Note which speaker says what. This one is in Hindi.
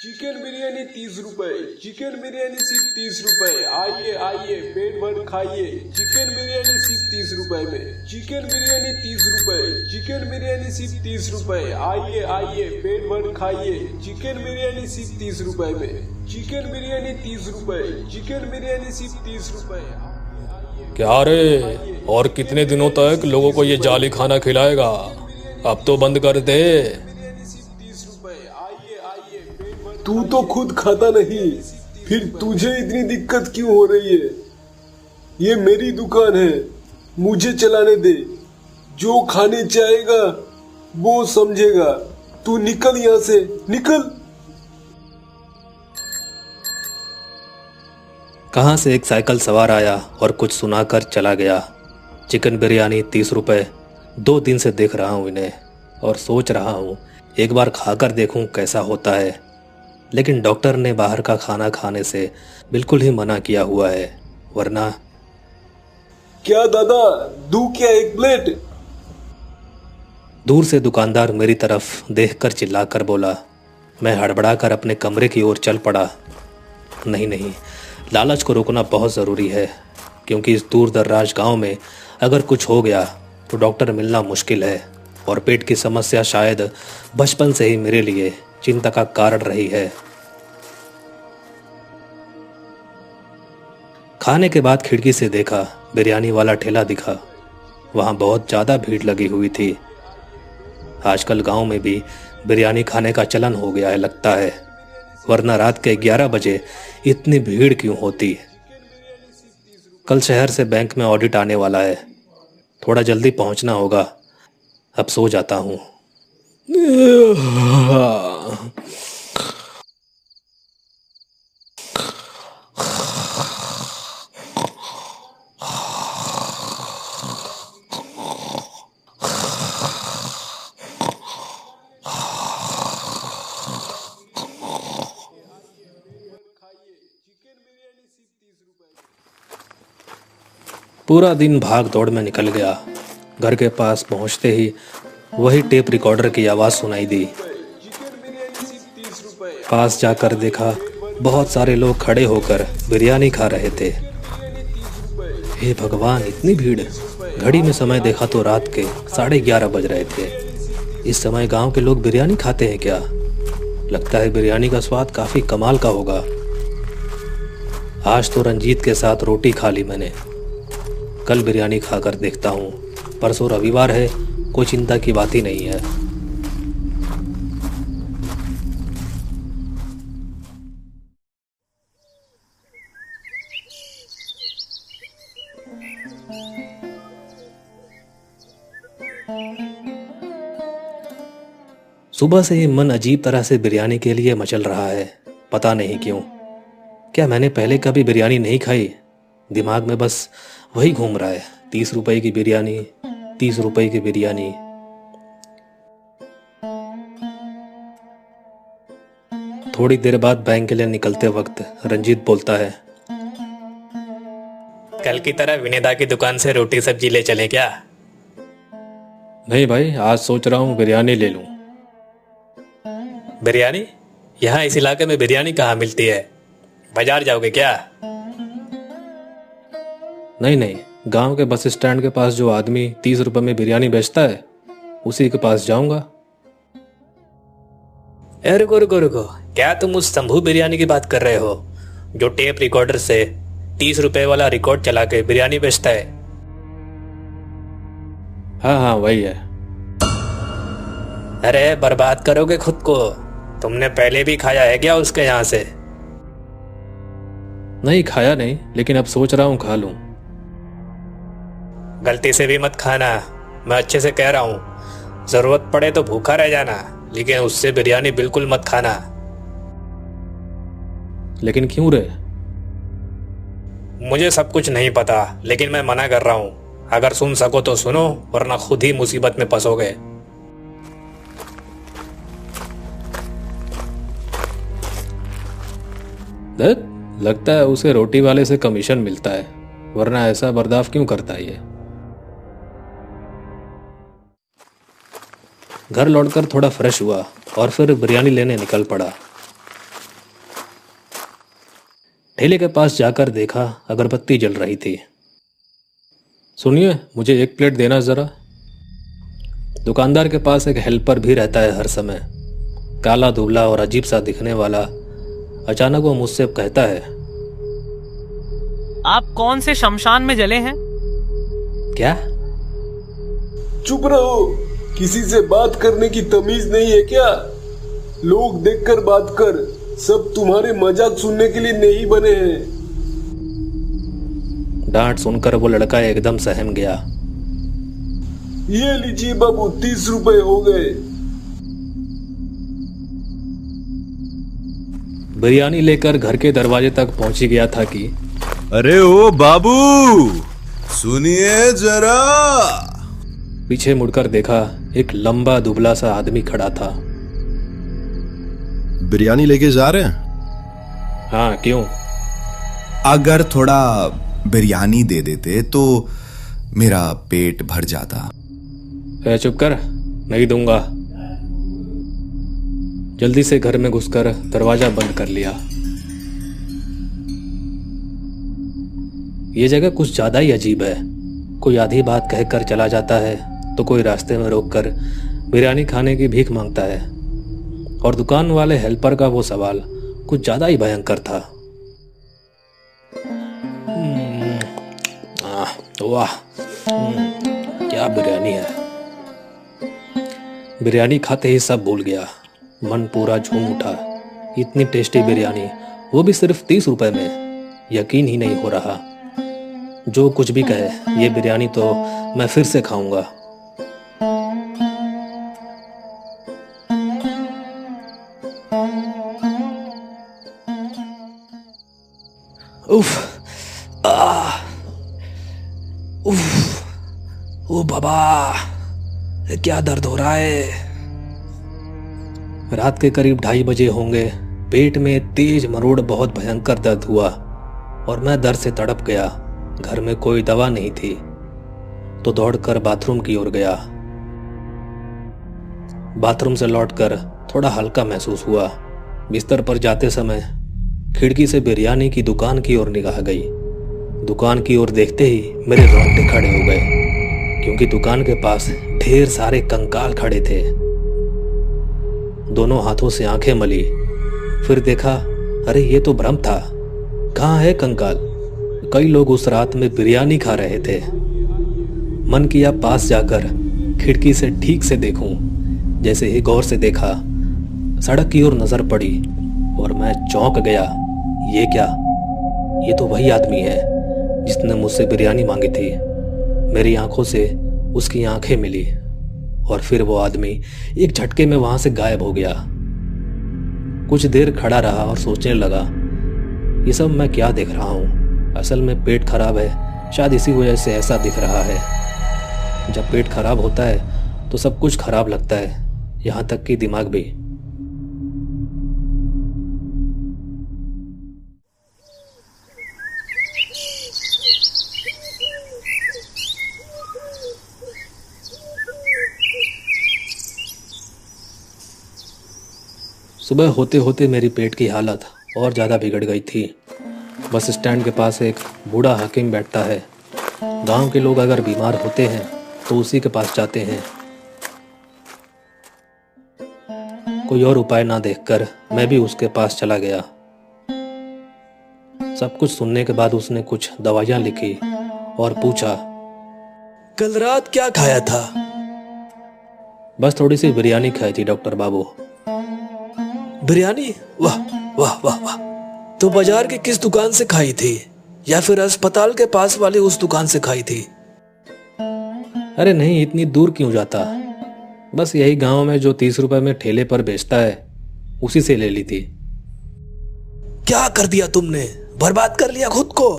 Speaker 1: चिकन बिरयानी 30 रुपए। चिकन बिरयानी सिर्फ 30 रुपए। आइए आइए पेट भर खाइए। चिकन बिरयानी सिर्फ 30 रुपए में। चिकन बिरयानी 30 रुपए। चिकन बिरयानी सिर्फ 30 रुपए। आइए आइए पेट भर खाइए। चिकन बिरयानी सिर्फ 30 रुपए में। चिकन बिरयानी 30 रुपए। चिकन बिरयानी सिर्फ 30 रुपए।
Speaker 2: क्या रे, और कितने दिनों तक लोगों को ये जाली खाना खिलाएगा? अब तो बंद कर दे।
Speaker 1: तू तो खुद खाता नहीं, फिर तुझे इतनी दिक्कत क्यों हो रही है? ये मेरी दुकान है, मुझे चलाने दे। जो खाने चाहेगा वो समझेगा। तू निकल यहाँ से, निकल।
Speaker 2: कहाँ से एक साइकिल सवार आया और कुछ सुनाकर चला गया। चिकन बिरयानी 30 रुपए। 2 दिन से देख रहा हूँ इन्हें और सोच रहा हूँ एक बार खाकर देखूँ कैसा होता है, लेकिन डॉक्टर ने बाहर का खाना खाने से बिल्कुल ही मना किया हुआ है, वरना।
Speaker 1: क्या दादा, दूं क्या एक प्लेट?
Speaker 2: दूर से दुकानदार मेरी तरफ देखकर चिल्लाकर बोला। मैं हड़बड़ाकर अपने कमरे की ओर चल पड़ा। नहीं नहीं, लालच को रोकना बहुत ज़रूरी है, क्योंकि इस दूर दराज गांव में अगर कुछ हो गया तो डॉक्टर मिलना मुश्किल है, और पेट की समस्या शायद बचपन से ही मेरे लिए चिंता का कारण रही है। खाने के बाद खिड़की से देखा, बिरयानी वाला ठेला दिखा। वहाँ बहुत ज़्यादा भीड़ लगी हुई थी। आजकल गांव में भी बिरयानी खाने का चलन हो गया है लगता है, वरना रात के 11 बजे इतनी भीड़ क्यों होती? कल शहर से बैंक में ऑडिट आने वाला है, थोड़ा जल्दी पहुंचना होगा। अब सो जाता हूँ। पूरा दिन भाग दौड़ में निकल गया। घर के पास पहुंचते ही वही टेप रिकॉर्डर की आवाज़ सुनाई दी। पास जाकर देखा, बहुत सारे लोग खड़े होकर बिरयानी खा रहे थे। हे भगवान, इतनी भीड़! घड़ी में समय देखा तो रात के 11:30 बज रहे थे। इस समय गांव के लोग बिरयानी खाते हैं क्या? लगता है बिरयानी का स्वाद काफ़ी कमाल का होगा। आज तो रंजीत के साथ रोटी खा ली मैंने। कल बिरयानी खाकर देखता हूँ। परसों रविवार है, कोई चिंता की बात ही नहीं है। सुबह से ही मन अजीब तरह से बिरयानी के लिए मचल रहा है, पता नहीं क्यों। क्या मैंने पहले कभी बिरयानी नहीं खाई? दिमाग में बस वही घूम रहा है, 30 रुपए की बिरयानी, 30 रुपए की बिरयानी। थोड़ी देर बाद बैंक के लिए निकलते वक्त रंजीत बोलता है,
Speaker 3: कल की तरह विनेदा की दुकान से रोटी सब्जी ले चलें क्या?
Speaker 2: नहीं भाई, आज सोच रहा हूँ बिरयानी ले लूँ।
Speaker 3: बिरयानी? यहाँ इस इलाके में बिरयानी कहाँ मिलती है? बाजार जाओगे क्या?
Speaker 2: नहीं नहीं, गांव के बस स्टैंड के पास जो आदमी 30 रुपए में बिरयानी बेचता है, उसी के पास जाऊंगा।
Speaker 3: रुको रुको रुको, क्या तुम उस शंभू बिरयानी की बात कर रहे हो जो टेप रिकॉर्डर से 30 रुपए वाला रिकॉर्ड चला के बिरयानी बेचता है?
Speaker 2: हाँ हाँ, वही है।
Speaker 3: अरे बर्बाद करोगे खुद को। तुमने पहले भी खाया है क्या उसके यहाँ से?
Speaker 2: नहीं, खाया नहीं, लेकिन अब सोच रहा हूँ खा लूँ।
Speaker 3: गलती से भी मत खाना, मैं अच्छे से कह रहा हूँ। जरूरत पड़े तो भूखा रह जाना, लेकिन उससे बिरयानी बिल्कुल मत खाना।
Speaker 2: लेकिन क्यों रे?
Speaker 3: मुझे सब कुछ नहीं पता, लेकिन मैं मना कर रहा हूँ। अगर सुन सको तो सुनो, वरना खुद ही मुसीबत में फंसोगे।
Speaker 2: लगता है उसे रोटी वाले से कमीशन मिलता है, वरना ऐसा बर्दाश्त क्यों करता है ये? घर लौटकर थोड़ा फ्रेश हुआ और फिर बिरयानी लेने निकल पड़ा। ठेले के पास जाकर देखा अगरबत्ती जल रही थी। सुनिए, मुझे 1 प्लेट देना ज़रा। दुकानदार के पास एक हेल्पर भी रहता है हर समय, काला दुबला और अजीब सा दिखने वाला। अचानक वो मुझसे कहता है,
Speaker 4: आप कौन से शमशान में जले हैं?
Speaker 2: क्या?
Speaker 1: चुप रहो, किसी से बात करने की तमीज नहीं है क्या? लोग देखकर बात कर, सब तुम्हारे मजाक सुनने के लिए नहीं बने हैं।
Speaker 2: डांट सुनकर वो लड़का एकदम सहम गया।
Speaker 1: ये लीजिए बाबू, 30 रुपए हो गए।
Speaker 2: बिरयानी लेकर घर के दरवाजे तक पहुंची गया था कि
Speaker 5: अरे ओ बाबू, सुनिए जरा।
Speaker 2: पीछे मुड़कर देखा, एक लंबा दुबला सा आदमी खड़ा था।
Speaker 5: बिरयानी लेके जा रहे हैं?
Speaker 2: हाँ, क्यों?
Speaker 6: अगर थोड़ा बिरयानी दे देते तो मेरा पेट भर जाता।
Speaker 2: चुप कर, नहीं दूंगा। जल्दी से घर में घुसकर दरवाजा बंद कर लिया। ये जगह कुछ ज्यादा ही अजीब है। कोई आधी बात कहकर चला जाता है तो कोई रास्ते में रोककर बिरयानी खाने की भीख मांगता है, और दुकान वाले हेल्पर का वो सवाल कुछ ज्यादा ही भयंकर था। वाह, क्या बिरयानी है। बिरयानी खाते ही सब भूल गया, मन पूरा झूम उठा। इतनी टेस्टी बिरयानी, वो भी सिर्फ 30 रुपए में। यकीन ही नहीं हो रहा। जो कुछ भी कहे, ये बिरयानी तो मैं फिर से खाऊंगा। उफ, उफ, ओ बाबा, क्या दर्द हो रहा है। रात के करीब 2:30 बजे होंगे। पेट में तेज मरोड़ बहुत भयंकर दर्द हुआ और मैं दर्द से तड़प गया। घर में कोई दवा नहीं थी तो दौड़कर बाथरूम की ओर गया। बाथरूम से लौटकर थोड़ा हल्का महसूस हुआ। बिस्तर पर जाते समय खिड़की से बिरयानी की दुकान की ओर निगाह गई। दुकान की ओर देखते ही मेरे रोंगटे खड़े हो गए, क्योंकि दुकान के पास ढेर सारे कंकाल खड़े थे। दोनों हाथों से आंखें मली, फिर देखा, अरे ये तो भ्रम था। कहाँ है कंकाल? कई लोग उस रात में बिरयानी खा रहे थे। मन किया पास जाकर खिड़की से ठीक से देखूं। जैसे ही गौर से देखा, सड़क की ओर नजर पड़ी और मैं चौंक गया। ये क्या? ये तो वही आदमी है जिसने मुझसे बिरयानी मांगी थी। मेरी आंखों से उसकी आंखें मिली और फिर वो आदमी एक झटके में वहां से गायब हो गया। कुछ देर खड़ा रहा और सोचने लगा, ये सब मैं क्या देख रहा हूँ? असल में पेट खराब है, शायद इसी वजह से ऐसा दिख रहा है। जब पेट खराब होता है तो सब कुछ खराब लगता है, यहाँ तक कि दिमाग भी। सुबह होते होते मेरी पेट की हालत और ज़्यादा बिगड़ गई थी। बस स्टैंड के पास एक बूढ़ा हकीम बैठता है। गांव के लोग अगर बीमार होते हैं तो उसी के पास जाते हैं। कोई और उपाय ना देखकर मैं भी उसके पास चला गया। सब कुछ सुनने के बाद उसने कुछ दवाइयां लिखी और पूछा,
Speaker 3: कल रात क्या खाया था?
Speaker 2: बस थोड़ी सी बिरयानी खाई थी डॉक्टर बाबू।
Speaker 3: बिरयानी? वाह वाह वाह वाह। तो बाजार की किस दुकान से खाई थी, या फिर अस्पताल के पास वाली उस दुकान से खाई थी?
Speaker 2: अरे नहीं, इतनी दूर क्यों जाता? बस यही गांव में जो 30 रुपए में ठेले पर बेचता है, उसी से ले ली थी।
Speaker 3: क्या कर दिया तुमने? बर्बाद कर लिया खुद को।